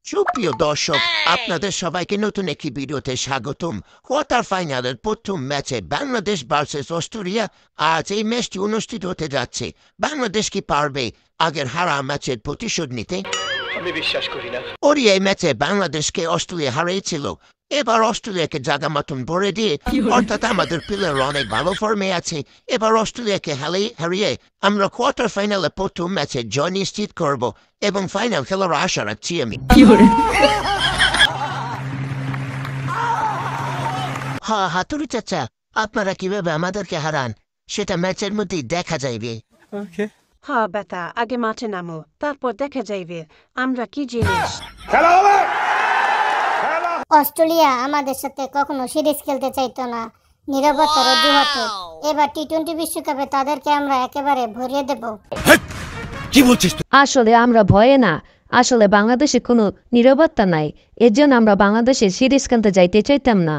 সুপ্রিয় দর্শক, আপনাদের সবাইকে নতুন একটি ভিডিওতে স্বাগতম। কোয়ার্টার ফাইনালের প্রথম ম্যাচে বাংলাদেশ ভার্সেস অস্ট্রেলিয়া। আজ এই ম্যাচটি অনুষ্ঠিত হতে যাচ্ছে। বাংলাদেশ কি পারবে আগের হারা ম্যাচের প্রতিশোধ নিতে? আমি বিশ্বাস করি না। ওরই এই ম্যাচে বাংলাদেশকে অস্ট্রেলিয়া হারিয়েছিল। এবার অস্ট্রেলিয়াকে জায়গা মতন ভরে দিয়ে, অর্থাৎ আমাদের প্লেয়ার অনেক ভালো ফর্মে আছে। এবার অস্ট্রেলিয়াকে হারিয়ে আমরা কোয়ার্টার ফাইনালে প্রথম ম্যাচে জয় নিশ্চিত করব এবং ফাইনাল খেলার আশা রাখছি আমি। হ্যাঁ হাতুড়ি চাচা, আপনারা কিভাবে আমাদেরকে হারান সেটা ম্যাচের মধ্যেই দেখা যাইবে। হ্যাঁ বেটা, আগে মাঠে নামো, তারপর দেখা যাইবে আমরা কি জিনিস। অস্ট্রেলিয়া আমাদের সাথে কখনো সিরিজ খেলতে চাইতো না, নীরবতার অজুহাতে। এবার টি-20 বিশ্বকাপে তাদেরকে আমরা একেবারে ভরিয়ে দেব। কি বলছিস? আসলে আমরা ভয়ে না, আসলে বাংলাদেশে কোনো নীরবতা নাই, এর জন্য আমরা বাংলাদেশে সিরিজ খেলতে যাইতে চাইতাম না।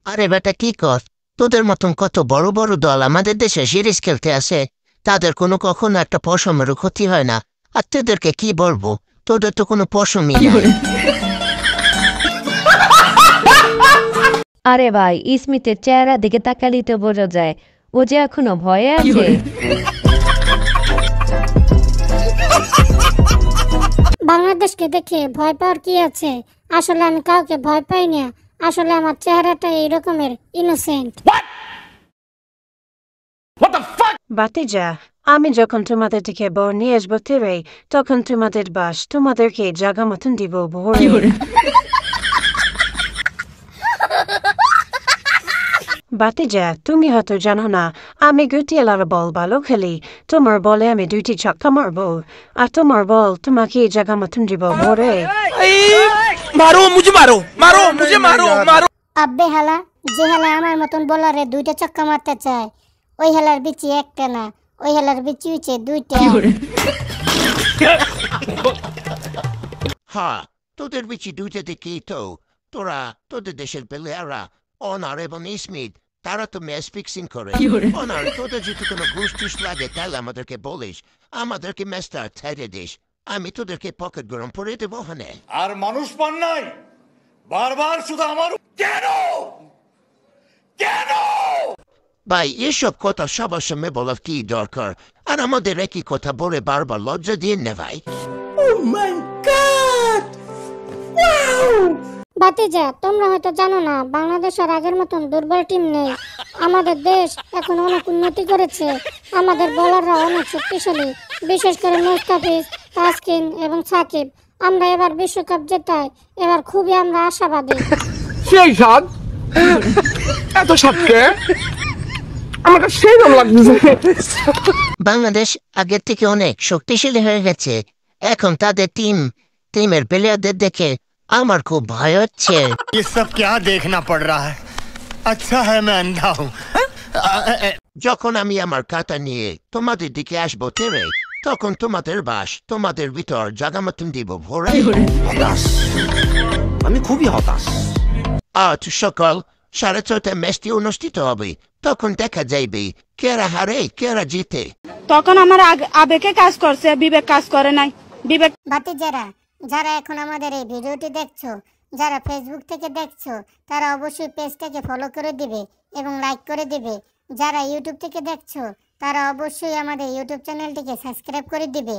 আরে বেটা কি কর, তোদের মতন কত বড় বড় দল আমাদের দেশে সিরিজ খেলতে আসে, তাদের কোনো কখনো একটা পশমেরও ক্ষতি হয় না। আর তোদেরকে কি বলবো, তোদের তো কোনো পশমই নাই। আরে ভাই, স্মিথের চেহারা দিকে তাকালেই তো বোঝা যায় ও যে এখনো ভয়ে আছে। বাংলাদেশকে দেখে ভয় পাওয়ার কি আছে? আসলে আমি কাউকে ভয় পাই না, আসলে আমার চেহারাটা এই রকমের ইনোসেন্ট। বাতিজা, আমি যখন তোমাদের দিকে বর নিয়ে আসবো তেরে, তখন তোমাদের বাস তোমাদেরকে জাগা মতন দিব ভরে। বাতিজা, তুমি হয়তো জানো না, আমি গুটিয়ালার বল ভালো খেলি। তোমার বলে আমি 2টি ছক্কা মারবো, আর তোমার বল তোমাকে জাগা মতন দিব ভরে। মারো মুঝে, মারো মারো মুঝে, মারো মারো। আব্বে হালা, যে হালা আমার মতন বলারে 2টা ছক্কা মারতে চায়, ওই হালার বিচি একটা না, ওই হালার বিচি হচ্ছে 2টা। হ্যাঁ, তোদের বিচি দুইটা দেখেই তো তোদের দেশের প্লেয়াররা অনার এবং স্মিথ, তারা তো ম্যাচ ফিক্সিং করে। অনার, তোদের যদি কোনো ঘুষ লাগে তাহলে আমাদেরকে বলিস, আমাদেরকে ম্যাচটা ছেড়ে দিস, আমি তোদেরকে পকেট গরম করে দেবো। হ্যাঁ, আর মানুষ পান নাই, বারবার শুধু আমার কেন কেন। ভাই, এসব কথা সবার সামনে বলার কি দরকার? আর আমাদের একই কথা বলে বারবার লজ্জা দিয়ে নে ভাই। বাতিজা, তোমরা হয়তো জানো না, বাংলাদেশ আর আগের মতন দুর্বল টিম নেই। আমাদের দেশ এখন অনেক উন্নতি করেছে, আমাদের বোলাররা অনেক শক্তিশালী, বিশেষ করে মুস্তাফিজ, তাসকিন এবং সাকিব। আমরা এবার বিশ্বকাপ জেতাই, এবার খুবই আমরা আশাবাদী। সেই সাদ, এত সাদকে আমার কাছে সেই রকম লাগছে। বাংলাদেশ আগের থেকে অনেক শক্তিশালী হয়ে গেছে, এখন তাদের টিমের প্লেয়ারদের দেখে আমার খুব ভয় হচ্ছে। ये सब क्या देखना पड़ रहा है? अच्छा है मैं अंधा हूँ। যখন আমি আমার কাটা নিয়ে তোমাদের দিকে আসবো তেরে, তখন তোমাদের বাস তোমাদের ভিতর জায়গা মতন দিব ভরে। আমি খুবই হতাশ। আজ সকাল 6:30 ম্যাচটি অনুষ্ঠিত হবে, তখন দেখা যাইবে কেরা হারে কেরা জিতে। তখন আমার আবেগে কাজ করছে, বিবেক কাজ করে নাই। বিবেক বাতিজারা, যারা এখন আমাদের এই ভিডিওটি দেখছো, যারা ফেসবুক থেকে দেখছো, তারা অবশ্যই পেজটাকে ফলো করে দিবে এবং লাইক করে দিবে। যারা ইউটিউব থেকে দেখছো, তারা অবশ্যই আমাদের ইউটিউব চ্যানেলটিকে সাবস্ক্রাইব করে দিবে।